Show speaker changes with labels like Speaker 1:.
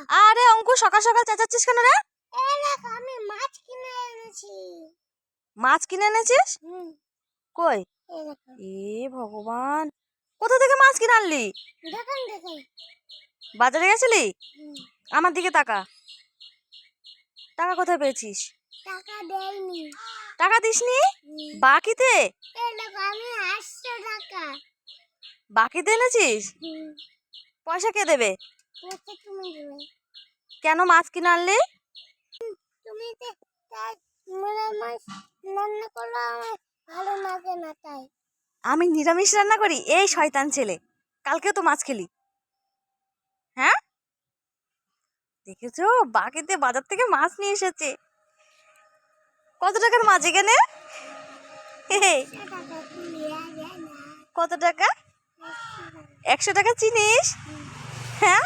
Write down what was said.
Speaker 1: আরে অঙ্কু, সকাল সকাল চেঁচাচ্ছিস কেন রে?
Speaker 2: আমি মাছ কিনে এনেছি।
Speaker 1: মাছ কিনে এনেছিস? কই? এ ভগবান, কোথা থেকে মাছ কিনে আনলি?
Speaker 2: দোকান থেকে।
Speaker 1: বাজারে গেছিলি? আমার দিকে তাকা। টাকা কোথায় পেয়েছিস?
Speaker 2: টাকা দেয়নি।
Speaker 1: টাকা দিসনি? বাকিতে?
Speaker 2: আমি 800 টাকা
Speaker 1: বাকিতে এনেছিস? পয়সা কে দেবে?
Speaker 2: পয়সা তুমি দেবে।
Speaker 1: কেন মাছ কিনে আনলি?
Speaker 2: তুমি নিরামিষ রান্না করলে আমার ভালো লাগে না তাই।
Speaker 1: আমি নিরামিষ রান্না করি? এই শয়তান ছেলে, কালকেও তো মাছ খেলি। হ্যাঁ, দেখেছো, বাকিতে বাজার থেকে মাছ নিয়ে এসেছে। কত টাকার মাছ এখানে? কত টাকা? 100 টাকা চিনিস? হ্যাঁ,